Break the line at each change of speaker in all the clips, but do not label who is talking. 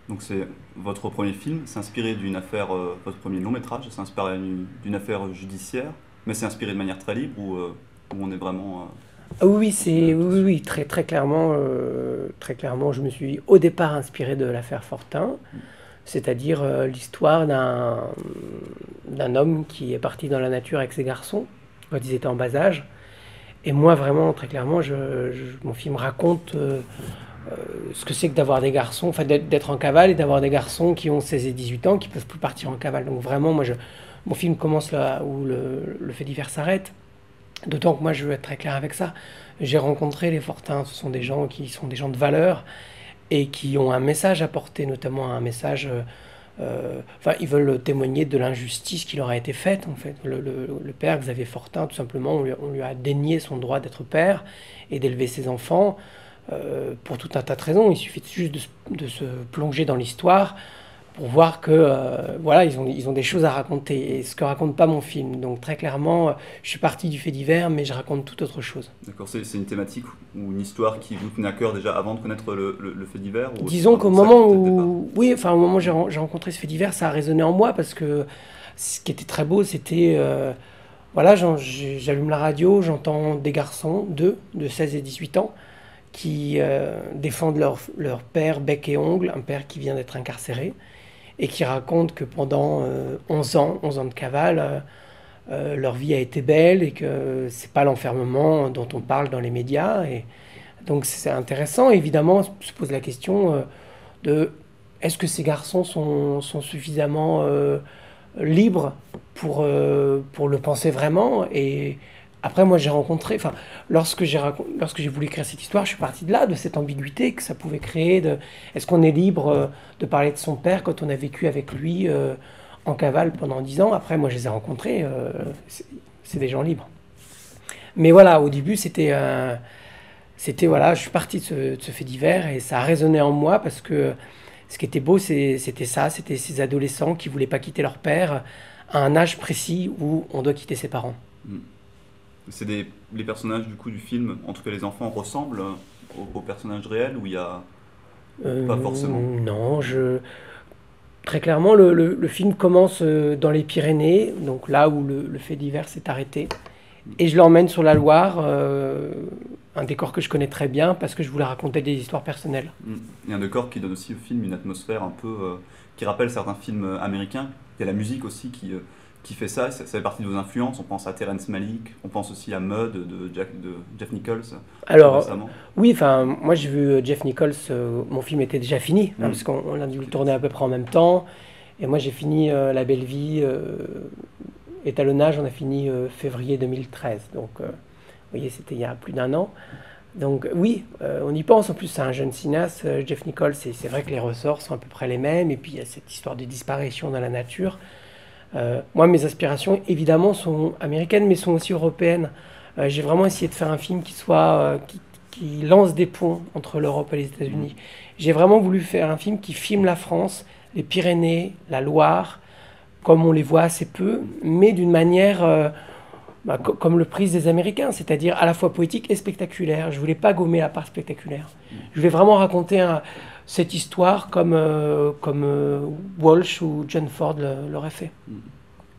Donc c'est votre premier film, c'est inspiré d'une affaire, votre premier long métrage, c'est inspiré d'une affaire judiciaire, mais c'est inspiré de manière très libre où on est vraiment
Ah oui, oui,
dans une adaptation.
très clairement, je me suis au départ inspiré de l'affaire Fortin, c'est-à-dire l'histoire d'un homme qui est parti dans la nature avec ses garçons quand ils étaient en bas âge. Et moi, vraiment, très clairement, mon film raconte ce que c'est que d'avoir des garçons, enfin d'être en cavale et d'avoir des garçons qui ont 16 et 18 ans, qui peuvent plus partir en cavale. Donc vraiment, mon film commence là où le fait divers s'arrête. D'autant que moi, je veux être très clair avec ça. J'ai rencontré les Fortins, ce sont des gens qui sont des gens de valeur et qui ont un message à porter, notamment un message. Enfin, ils veulent témoigner de l'injustice qui leur a été faite, en fait. Le père, Xavier Fortin, tout simplement, on lui a dénié son droit d'être père et d'élever ses enfants pour tout un tas de raisons. Il suffit juste de se plonger dans l'histoire pour voir que voilà, ils ont des choses à raconter, et ce que raconte pas mon film. Donc très clairement, je suis parti du fait divers, mais je raconte tout autre chose.
D'accord, c'est une thématique ou une histoire qui vous tenait à cœur déjà avant de connaître le fait divers ou c'est
Disons qu'au
vraiment ça
moment
dès le départ?
où, oui, enfin au moment où j'ai rencontré ce fait divers, ça a résonné en moi parce que ce qui était très beau, c'était voilà, j'allume la radio, j'entends des garçons, deux, de 16 et 18 ans, qui défendent leur père bec et ongle, un père qui vient d'être incarcéré, et qui racontent que pendant 11 ans de cavale, leur vie a été belle et que c'est pas l'enfermement dont on parle dans les médias. Et donc c'est intéressant. Évidemment, se pose la question de est-ce que ces garçons sont suffisamment libres pour le penser vraiment. Et après, moi, j'ai rencontré, enfin, lorsque j'ai voulu écrire cette histoire, je suis parti de là, de cette ambiguïté que ça pouvait créer. Est-ce qu'on est libre de parler de son père quand on a vécu avec lui en cavale pendant 10 ans? Après, moi, je les ai rencontrés, c'est des gens libres. Mais voilà, au début, voilà, je suis parti de ce fait divers et ça a résonné en moi parce que ce qui était beau, c'était ça, c'était ces adolescents qui voulaient pas quitter leur père à un âge précis où on doit quitter ses parents.
Hmm. Les personnages du coup du film, en tout cas les enfants, ressemblent aux personnages réels ou il y a pas forcément?
Non, très clairement, le film commence dans les Pyrénées, donc là où le fait divers s'est arrêté. Et je l'emmène sur la Loire, un décor que je connais très bien parce que je voulais raconter des histoires personnelles.
Mm. Il y a un décor qui donne aussi au film une atmosphère un peu qui rappelle certains films américains. Il y a la musique aussi qui fait ça, ça fait partie de vos influences. On pense à Terrence Malick, on pense aussi à Mud de Jeff Nichols plus
Alors,
récemment.
oui, enfin, moi j'ai vu Jeff Nichols, mon film était déjà fini, hein,
Mm.
parce qu'on a dû le tourner à peu près en même temps. Et moi j'ai fini La Belle Vie, étalonnage, on a fini février 2013. Donc, vous voyez, c'était il y a plus d'un an. Donc, oui, on y pense. En plus, c'est un jeune cinéaste, Jeff Nichols, et c'est vrai que les ressorts sont à peu près les mêmes. Et puis, il y a cette histoire de disparition dans la nature. Moi, mes aspirations, évidemment, sont américaines, mais sont aussi européennes. J'ai vraiment essayé de faire un film qui lance des ponts entre l'Europe et les
Mm.
États-Unis. J'ai vraiment voulu faire un film qui filme la France, les Pyrénées, la Loire, comme on les voit assez peu, mais d'une manière comme le prisent des Américains, c'est-à-dire à la fois poétique et spectaculaire. Je voulais pas gommer la part spectaculaire. Je voulais vraiment raconter cette histoire comme Walsh ou John Ford l'auraient fait.
Mm.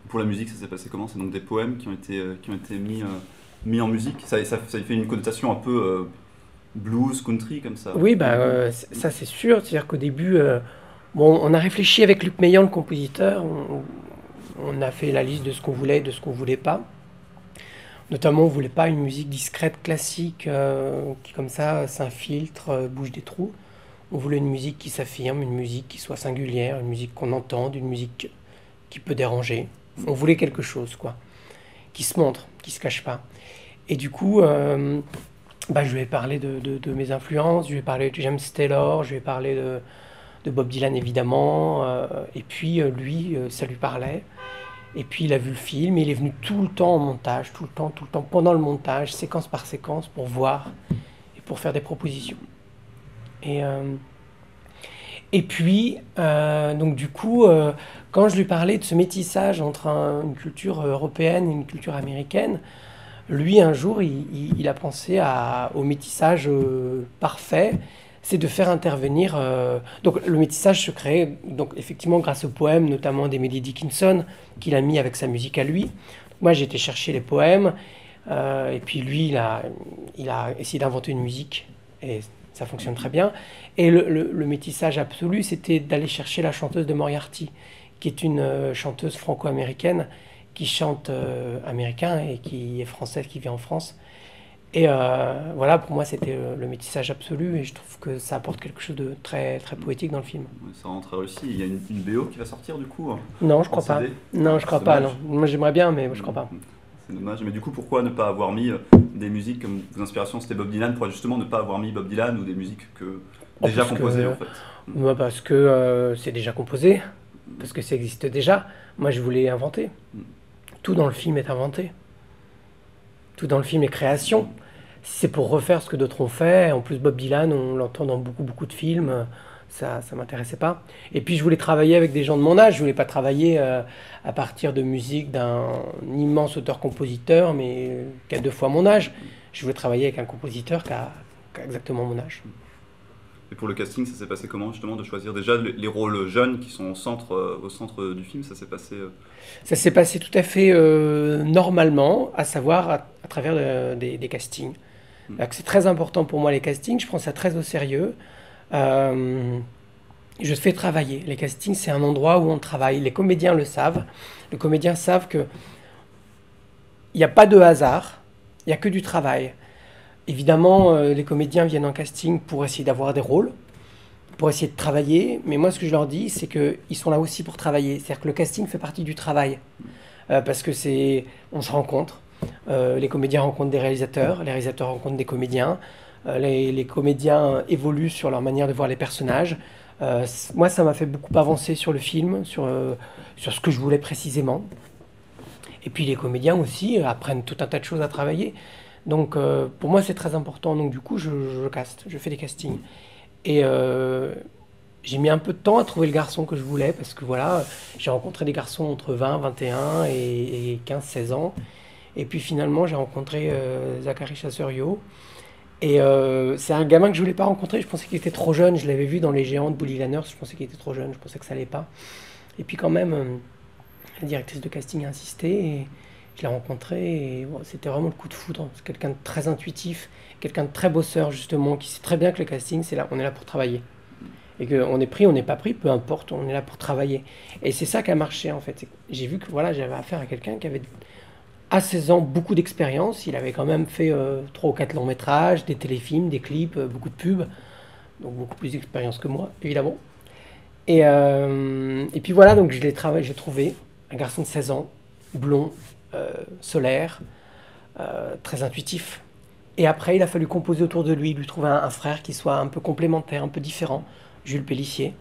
Pour la musique, ça s'est passé comment? C'est donc des poèmes qui ont été mis en musique. Ça fait une connotation un peu blues, country comme ça.
Oui, bah, ça c'est sûr. C'est-à-dire qu'au début, bon, on a réfléchi avec Luc Meillan, le compositeur. On a fait la liste de ce qu'on voulait et de ce qu'on voulait pas. Notamment, on voulait pas une musique discrète, classique, qui comme ça s'infiltre, bouge des trous. On voulait une musique qui s'affirme, une musique qui soit singulière, une musique qu'on entende, une musique qui peut déranger. On voulait quelque chose, quoi, qui se montre, qui se cache pas. Et du coup, bah, je lui ai parlé de mes influences, je lui ai parlé de James Taylor, je lui ai parlé de Bob Dylan évidemment, et puis lui, ça lui parlait. Et puis il a vu le film, et il est venu tout le temps en montage, tout le temps, pendant le montage, séquence par séquence, pour voir et pour faire des propositions. Et, euh, et puis, donc du coup, quand je lui parlais de ce métissage entre une culture européenne et une culture américaine, lui, un jour, il a pensé au métissage parfait, c'est de faire intervenir. Donc le métissage se crée donc effectivement grâce aux poèmes, notamment d'Emily Dickinson, qu'il a mis avec sa musique à lui. Moi j'ai été chercher les poèmes, et puis lui il a essayé d'inventer une musique, et ça fonctionne très bien. Et le métissage absolu, c'était d'aller chercher la chanteuse de Moriarty, qui est une chanteuse franco-américaine qui chante américain et qui est française, qui vit en France. Et voilà, pour moi, c'était le métissage absolu, et je trouve que ça apporte quelque chose de très, très poétique dans le film.
Ouais, ça rend très réussi. Il y a une BO qui va sortir du coup
Non, je
en
crois pas.
CD.
Non, je crois
C'est
pas,
dommage.
non. Moi, j'aimerais bien, mais je crois pas.
C'est dommage. Mais du coup, pourquoi ne pas avoir mis des musiques comme vos inspirations, c'était Bob Dylan, pourquoi justement ne pas avoir mis Bob Dylan ou des musiques déjà
Parce
composées
que,
en fait?
moi, parce que c'est déjà composé, parce que ça existe déjà. Moi, je voulais inventer. Tout dans le film est inventé. Tout dans le film est création. Si c'est pour refaire ce que d'autres ont fait, en plus Bob Dylan, on l'entend dans beaucoup, beaucoup de films, ça m'intéressait pas. Et puis je voulais travailler avec des gens de mon âge, je voulais pas travailler à partir de musique d'un immense auteur-compositeur, mais qui a 2 fois mon âge. Je voulais travailler avec un compositeur qui a exactement mon âge.
Et pour le casting, ça s'est passé comment justement de choisir déjà les rôles jeunes qui sont au centre du film? Ça s'est passé.
Ça s'est passé tout à fait normalement, à savoir à travers des castings. C'est très important pour moi les castings, je prends ça très au sérieux. Je fais travailler. Les castings, c'est un endroit où on travaille. Les comédiens le savent. Les comédiens savent que il n'y a pas de hasard, il n'y a que du travail. Évidemment, les comédiens viennent en casting pour essayer d'avoir des rôles, pour essayer de travailler. Mais moi, ce que je leur dis, c'est qu'ils sont là aussi pour travailler. C'est-à-dire que le casting fait partie du travail. Parce que on se rencontre. Les comédiens rencontrent des réalisateurs, les réalisateurs rencontrent des comédiens. Les comédiens évoluent sur leur manière de voir les personnages. Moi, ça m'a fait beaucoup avancer sur le film, sur ce que je voulais précisément. Et puis les comédiens aussi apprennent tout un tas de choses à travailler. Donc pour moi, c'est très important. Donc du coup, je caste, je fais des castings. Et j'ai mis un peu de temps à trouver le garçon que je voulais, parce que voilà, j'ai rencontré des garçons entre 20, 21 et 15, 16 ans. Et puis finalement, j'ai rencontré Zachary Chasseur-Yo. Et c'est un gamin que je voulais pas rencontrer. Je pensais qu'il était trop jeune. Je l'avais vu dans Les Géants de Bully Lanners. Je pensais qu'il était trop jeune. Je pensais que ça allait pas. Et puis quand même, la directrice de casting a insisté. Et je l'ai rencontré. Et bon, c'était vraiment le coup de foudre. C'est quelqu'un de très intuitif, quelqu'un de très bosseur justement, qui sait très bien que le casting, c'est là, on est là pour travailler. Et qu'on est pris, on n'est pas pris, peu importe. On est là pour travailler. Et c'est ça qui a marché en fait. J'ai vu que voilà, j'avais affaire à quelqu'un qui avait à 16 ans, beaucoup d'expérience. Il avait quand même fait 3 ou 4 longs métrages, des téléfilms, des clips, beaucoup de pubs. Donc beaucoup plus d'expérience que moi, évidemment. Et puis voilà, donc j'ai trouvé un garçon de 16 ans, blond, solaire, très intuitif. Et après, il a fallu composer autour de lui trouver un frère qui soit un peu complémentaire, un peu différent. Jules Pélissier,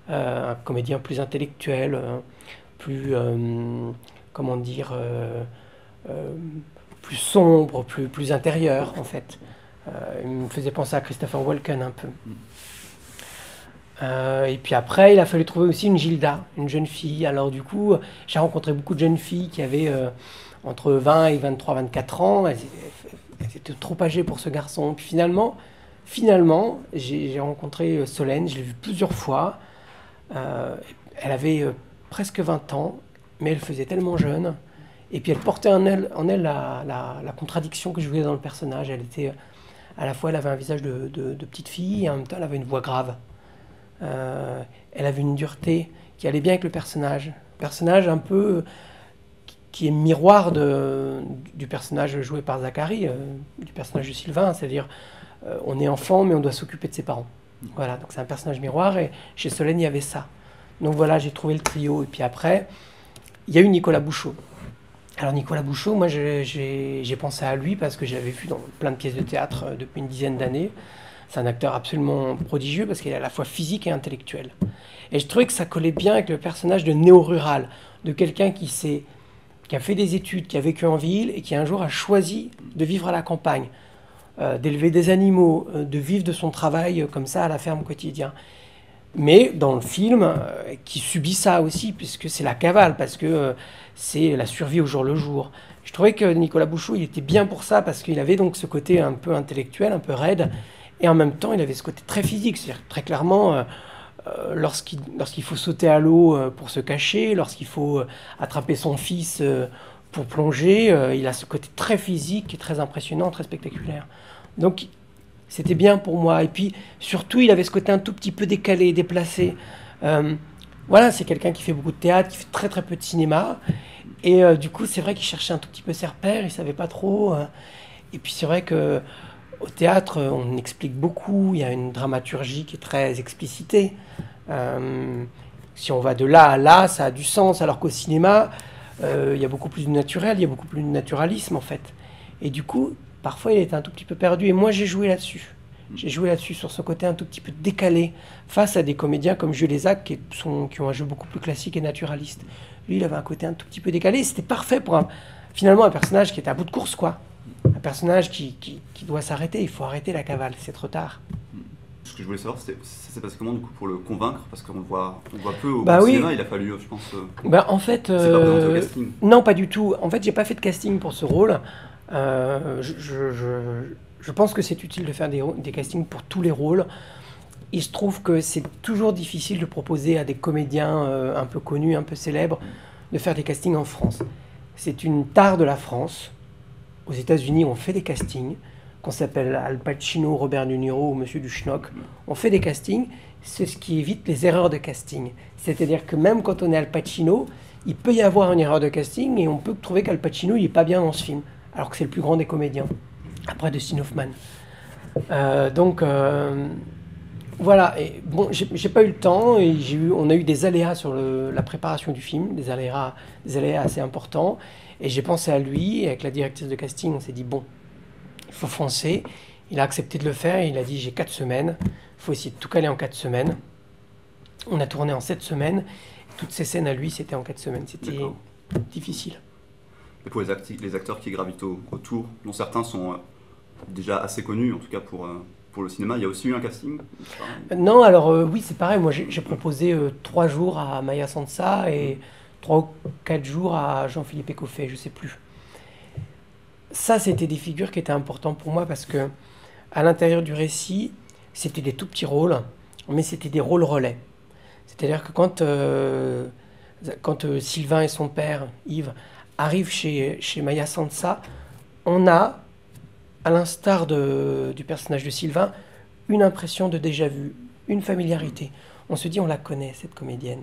un comédien plus intellectuel, plus, comment dire... plus sombre, plus intérieur en fait. Il me faisait penser à Christopher Walken un peu. Et puis après, il a fallu trouver aussi une Gilda, une jeune fille. Alors du coup, j'ai rencontré beaucoup de jeunes filles qui avaient entre 20 et 23, 24 ans. Elles étaient trop âgées pour ce garçon. Puis finalement, j'ai rencontré Solène, je l'ai vue plusieurs fois. Elle avait presque 20 ans, mais elle faisait tellement jeune. Et puis elle portait en elle la contradiction que je voulais dans le personnage. Elle était, à la fois, elle avait un visage de petite fille et en même temps elle avait une voix grave. Elle avait une dureté qui allait bien avec le personnage. Personnage un peu qui est miroir du personnage joué par Zachary, du personnage de Sylvain, c'est-à-dire on est enfant mais on doit s'occuper de ses parents. Voilà, donc c'est un personnage miroir et chez Solène il y avait ça. Donc voilà, j'ai trouvé le trio. Et puis après, il y a eu Nicolas Bouchaud. Alors Nicolas Bouchaud, moi j'ai pensé à lui parce que je l'avais vu dans plein de pièces de théâtre depuis une dizaine d'années. C'est un acteur absolument prodigieux parce qu'il est à la fois physique et intellectuel. Et je trouvais que ça collait bien avec le personnage de néo-rural, de quelqu'un qui a fait des études, qui a vécu en ville et qui un jour a choisi de vivre à la campagne, d'élever des animaux, de vivre de son travail comme ça à la ferme au quotidien. Mais dans le film, qui subit ça aussi, puisque c'est la cavale, parce que c'est la survie au jour le jour. Je trouvais que Nicolas Bouchaud, il était bien pour ça, parce qu'il avait donc ce côté un peu intellectuel, un peu raide, Et en même temps, il avait ce côté très physique, c'est-à-dire très clairement, lorsqu'il faut sauter à l'eau pour se cacher, lorsqu'il faut attraper son fils pour plonger, il a ce côté très physique et très impressionnant, très spectaculaire. Donc c'était bien pour moi. Et puis surtout, il avait ce côté un tout petit peu décalé, déplacé. Voilà, c'est quelqu'un qui fait beaucoup de théâtre, qui fait très très peu de cinéma. Et du coup, c'est vrai qu'il cherchait un tout petit peu ses repères, il savait pas trop. Et puis c'est vrai que au théâtre, on explique beaucoup, il y a une dramaturgie qui est très explicitée. Si on va de là à là, ça a du sens, alors qu'au cinéma, il y a beaucoup plus de naturel, il y a beaucoup plus de naturalisme en fait. Et du coup, parfois il était un tout petit peu perdu. Et moi, j'ai joué là-dessus. J'ai joué là-dessus, sur ce côté un tout petit peu décalé, face à des comédiens comme Jules Lézac, qui ont un jeu beaucoup plus classique et naturaliste. Lui, il avait un côté un tout petit peu décalé. C'était parfait pour finalement un personnage qui est à bout de course, quoi. Un personnage qui doit s'arrêter. Il faut arrêter la cavale, c'est trop tard.
Ce que je voulais savoir, ça s'est passé comment du coup pour le convaincre? Parce qu'on le voit peu au
Bah oui.
cinéma, il a fallu, je pense.
En fait,
c'est pas présenté au casting.
Non, pas du tout. En fait, j'ai pas fait de casting pour ce rôle. Je pense que c'est utile de faire des castings pour tous les rôles. Il se trouve que c'est toujours difficile de proposer à des comédiens un peu connus, un peu célèbres, de faire des castings en France. C'est une tare de la France. Aux États-Unis, on fait des castings, qu'on s'appelle Al Pacino, Robert De Niro ou Monsieur Duschnock. On fait des castings, c'est ce qui évite les erreurs de casting. C'est-à-dire que même quand on est Al Pacino, il peut y avoir une erreur de casting et on peut trouver qu'Al Pacino, il n'est pas bien dans ce film, alors que c'est le plus grand des comédiens, après Dustin Hoffman. Voilà, et bon, j'ai pas eu le temps, et on a eu des aléas sur la préparation du film, des aléas assez importants, et j'ai pensé à lui, et avec la directrice de casting, on s'est dit, bon, il faut foncer. Il a accepté de le faire, et il a dit, j'ai 4 semaines, il faut essayer de tout caler en 4 semaines. On a tourné en 7 semaines, toutes ces scènes à lui, c'était en 4 semaines, c'était difficile.
Et pour les acteurs qui gravitent autour, dont certains sont déjà assez connus, en tout cas pour le cinéma, il y a aussi eu un casting?
Non, alors oui, c'est pareil. Moi, j'ai proposé 3 jours à Maya Sansa et 3 ou 4 jours à Jean-Philippe Écoffet, je sais plus. Ça, c'était des figures qui étaient importantes pour moi parce que à l'intérieur du récit, c'était des tout petits rôles, mais c'était des rôles relais. C'est-à-dire que quand Sylvain et son père, Yves, arrivent chez Maya Sansa, on a, à l'instar du personnage de Sylvain, une impression de déjà-vu, une familiarité. On se dit, on la connaît, cette comédienne.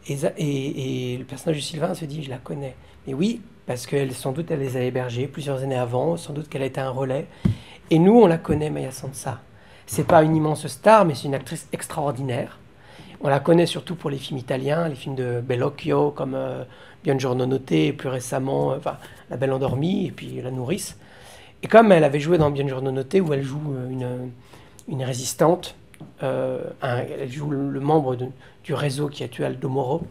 Et le personnage de Sylvain se dit, je la connais. Mais oui, parce que sans doute elle les a hébergés plusieurs années avant, sans doute qu'elle a été un relais. Et nous, on la connaît, Maya Sansa. C'est pas une immense star, mais c'est une actrice extraordinaire. On la connaît surtout pour les films italiens, les films de Bellocchio, comme Buongiorno Notte, et plus récemment, La Belle Endormie, et puis La Nourrice. Et comme elle avait joué dans Buongiorno Notte, où elle joue une résistante, elle joue le membre du réseau qui a tué Aldo Moro,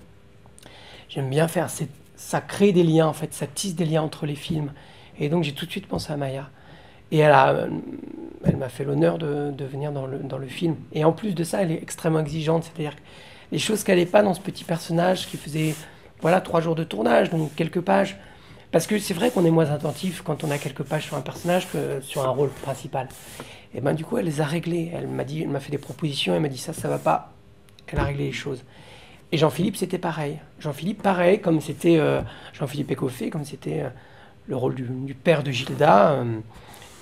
j'aime bien faire, ça crée des liens en fait, ça tisse des liens entre les films. Et donc j'ai tout de suite pensé à Maya. Et elle m'a fait l'honneur de venir dans le film. Et en plus de ça, elle est extrêmement exigeante, c'est-à-dire que les choses qu'elle n'est pas dans ce petit personnage qui faisait 3 jours de tournage, donc quelques pages. Parce que c'est vrai qu'on est moins attentif quand on a quelques pages sur un personnage que sur un rôle principal. Et ben du coup, elle les a réglées. Elle m'a fait des propositions, elle m'a dit ça va pas. Elle a réglé les choses. Et Jean-Philippe, c'était pareil. Jean-Philippe, pareil, comme c'était Jean-Philippe Écoffet, comme c'était le rôle du père de Gilda,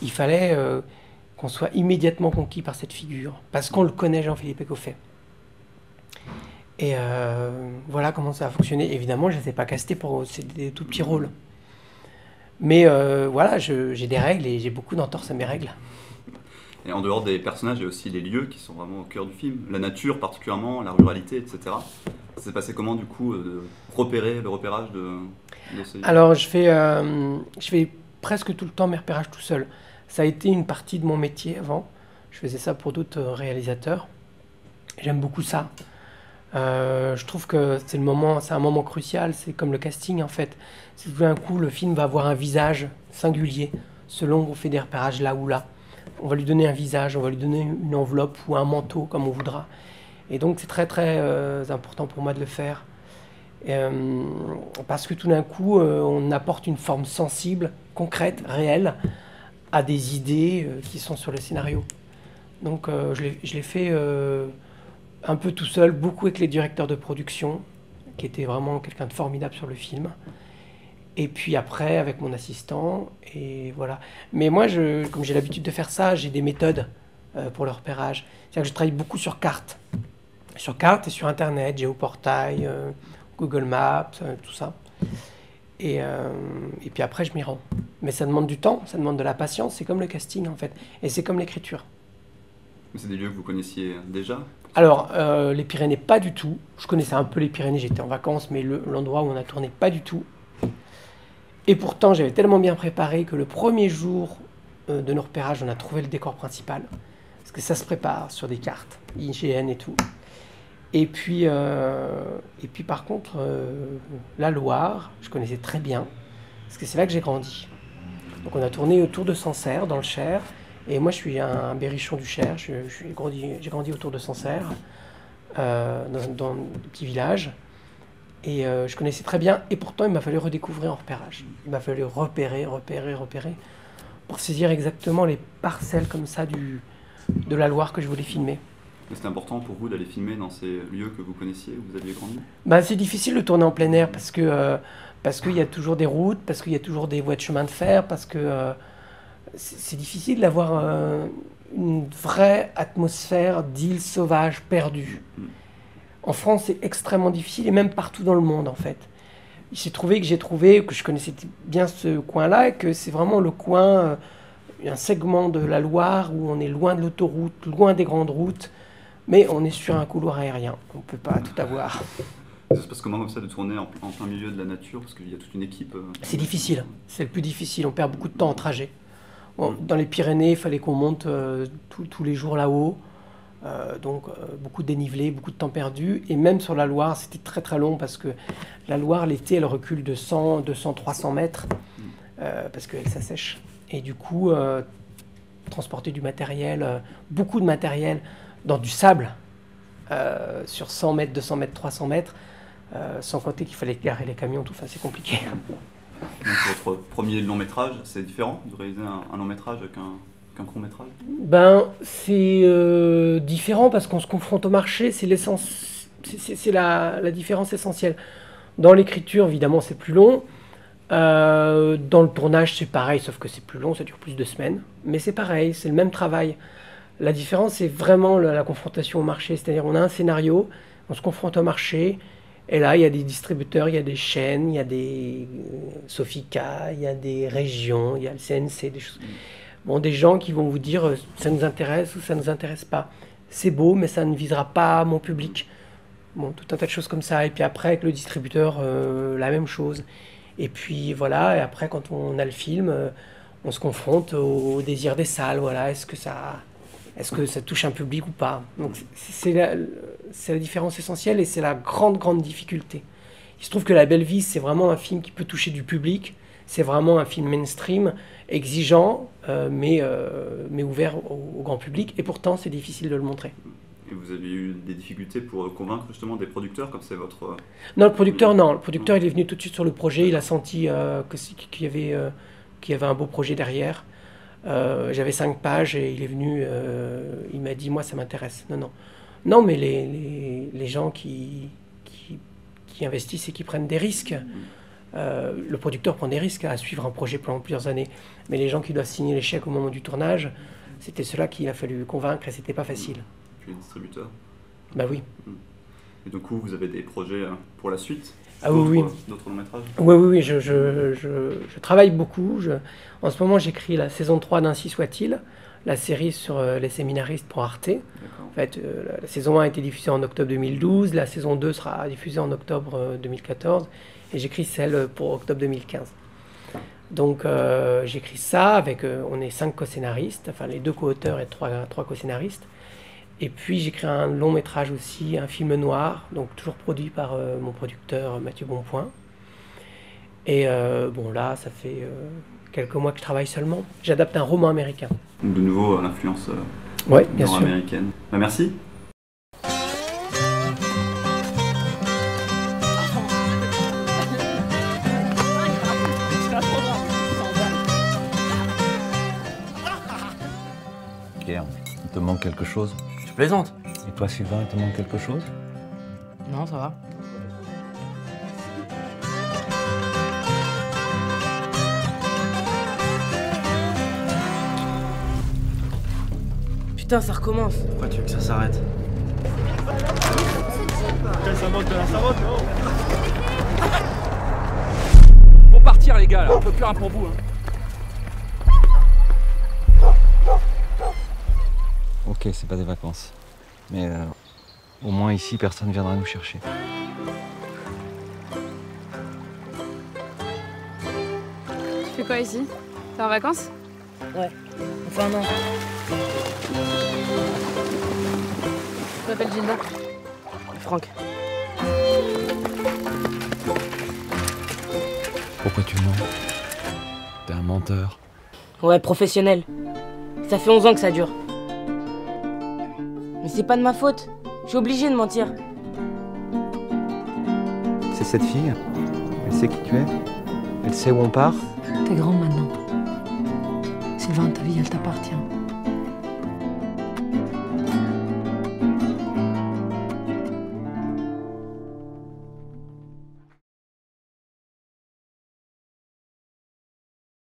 il fallait qu'on soit immédiatement conquis par cette figure, parce qu'on le connaît, Jean-Philippe Écoffet. Et voilà comment ça a fonctionné. Évidemment, je ne les ai pas castés c'est des tout petits rôles. Mais voilà, j'ai des règles et j'ai beaucoup d'entorses à mes règles.
Et en dehors des personnages, il y a aussi les lieux qui sont vraiment au cœur du film. La nature particulièrement, la ruralité, etc. Ça s'est passé comment du coup, le repérage de ces...
Alors je fais presque tout le temps mes repérages tout seul. Ça a été une partie de mon métier avant. Je faisais ça pour d'autres réalisateurs. J'aime beaucoup ça. Je trouve que c'est un moment crucial, c'est comme le casting en fait. C'est tout d'un coup le film va avoir un visage singulier selon qu'on fait des repérages là ou là. On va lui donner un visage, on va lui donner une enveloppe ou un manteau comme on voudra. Et donc c'est très très important pour moi de le faire. Parce que tout d'un coup on apporte une forme sensible, concrète, réelle à des idées qui sont sur le scénario. Donc je l'ai fait un peu tout seul, beaucoup avec les directeurs de production, qui était vraiment quelqu'un de formidable sur le film. Et puis après, avec mon assistant, et voilà. Mais moi, comme j'ai l'habitude de faire ça, j'ai des méthodes pour le repérage. C'est-à-dire que je travaille beaucoup sur cartes. Sur cartes et sur Internet, Géoportail, Google Maps, tout ça. Et puis après, je m'y rends. Mais ça demande du temps, ça demande de la patience. C'est comme le casting, en fait. Et c'est comme l'écriture.
Mais c'est des lieux que vous connaissiez déjà?
Alors, les Pyrénées, pas du tout. Je connaissais un peu les Pyrénées, j'étais en vacances, mais l'endroit où on a tourné, pas du tout. Et pourtant, j'avais tellement bien préparé que le premier jour de nos repérages, on a trouvé le décor principal. Parce que ça se prépare sur des cartes, IGN et tout. Et puis par contre, la Loire, je connaissais très bien, parce que c'est là que j'ai grandi. Donc on a tourné autour de Sancerre, dans le Cher. Et moi, je suis un berrichon du Cher. J'ai grandi autour de Sancerre, dans un petit village. Et je connaissais très bien. Et pourtant, il m'a fallu redécouvrir en repérage. Il m'a fallu repérer, pour saisir exactement les parcelles comme ça de la Loire que je voulais filmer.
C'était important pour vous d'aller filmer dans ces lieux que vous connaissiez, où vous aviez grandi?
Bah, c'est difficile de tourner en plein air parce qu'il y a toujours des routes, parce qu'il y a toujours des voies de chemin de fer, parce que c'est difficile d'avoir une vraie atmosphère d'île sauvage perdue. En France, c'est extrêmement difficile, et même partout dans le monde, en fait. J'ai trouvé que je connaissais bien ce coin-là, et que c'est vraiment le coin, un segment de la Loire où on est loin de l'autoroute, loin des grandes routes, mais on est sur un couloir aérien. On ne peut pas tout avoir.
Ça se passe comment comme ça de tourner en plein milieu de la nature, parce qu'il y a toute une équipe
C'est difficile, c'est le plus difficile. On perd beaucoup de temps en trajet. Bon, dans les Pyrénées, il fallait qu'on monte tous les jours là-haut. Donc beaucoup de dénivelé, beaucoup de temps perdu. Et même sur la Loire, c'était très très long parce que la Loire, l'été, elle recule de 100, 200, 300 mètres parce qu'elle s'assèche. Et du coup, transporter du matériel, beaucoup de matériel dans du sable sur 100 mètres, 200 mètres, 300 mètres, sans compter qu'il fallait garer les camions, tout ça, c'est compliqué.
Donc, votre premier long métrage, c'est différent de réaliser un long métrage qu'un court métrage?
Ben, c'est différent parce qu'on se confronte au marché, c'est la différence essentielle. Dans l'écriture, évidemment, c'est plus long. Dans le tournage, c'est pareil, sauf que c'est plus long, ça dure plus de semaines. Mais c'est pareil, c'est le même travail. La différence, c'est vraiment la confrontation au marché. C'est-à-dire, on a un scénario, on se confronte au marché, et là, il y a des distributeurs, il y a des chaînes, il y a des Sofica, il y a des régions, il y a le CNC, des choses. Bon, des gens qui vont vous dire ça nous intéresse ou ça nous intéresse pas. C'est beau, mais ça ne visera pas mon public. Bon, tout un tas de choses comme ça. Et puis après, avec le distributeur, la même chose. Et puis voilà, et après, quand on a le film, on se confronte au désir des salles. Voilà, est-ce que ça touche un public ou pas? Donc c'est la différence essentielle et c'est la grande difficulté. Il se trouve que La Belle Vie, c'est vraiment un film qui peut toucher du public. C'est vraiment un film mainstream, exigeant, mais ouvert au grand public. Et pourtant, c'est difficile de le montrer.
Et vous avez eu des difficultés pour convaincre justement des producteurs, comme c'est votre...
Non, le producteur, non. Le producteur, il est venu tout de suite sur le projet. Il a senti qu'il y avait un beau projet derrière. J'avais 5 pages et il est venu, il m'a dit, moi, ça m'intéresse. Non, mais les gens qui investissent et qui prennent des risques... le producteur prend des risques à suivre un projet pendant plusieurs années. Mais les gens qui doivent signer les chèques au moment du tournage, c'était ceux-là qu'il a fallu convaincre et c'était pas facile.
Puis les distributeurs.
Bah oui.
Et du coup, vous avez des projets pour la suite?
Ah oui.
D'autres longs métrages? Oui,
je travaille beaucoup. En ce moment, j'écris la saison 3 d'Ainsi soit-il, la série sur les séminaristes pour Arte. En fait, la saison 1 a été diffusée en octobre 2012, la saison 2 sera diffusée en octobre 2014. Et j'écris celle pour octobre 2015. Donc j'écris ça avec, on est 5 co-scénaristes, enfin les 2 co-auteurs et 3 co-scénaristes. Et puis j'écris un long métrage aussi, un film noir, donc toujours produit par mon producteur Mathieu Bonpoint. Et bon là, ça fait quelques mois que je travaille seulement. J'adapte un roman américain.
Donc de nouveau l'influence
bien sûr.
Américaine. Bah, merci.
Te manque quelque chose?
Tu plaisantes?
Et toi, Sylvain, il te manque quelque chose?
Non, ça va. Putain, ça recommence. Pourquoi tu veux que ça s'arrête?
Ça monte, non?
Faut partir les gars, là. On peut plus rien pour vous. Hein.
Ok, c'est pas des vacances. Mais au moins ici, personne viendra nous chercher.
Tu fais quoi ici? T'es en vacances?
Ouais, enfin non.
Je m'appelle Gilda.
Franck.
Pourquoi tu mens? T'es un menteur.
Ouais, professionnel. Ça fait 11 ans que ça dure. Mais c'est pas de ma faute. Je suis obligé de mentir.
C'est cette fille. Elle sait qui tu es. Elle sait où on part.
T'es grand maintenant. Sylvain, ta vie, elle t'appartient.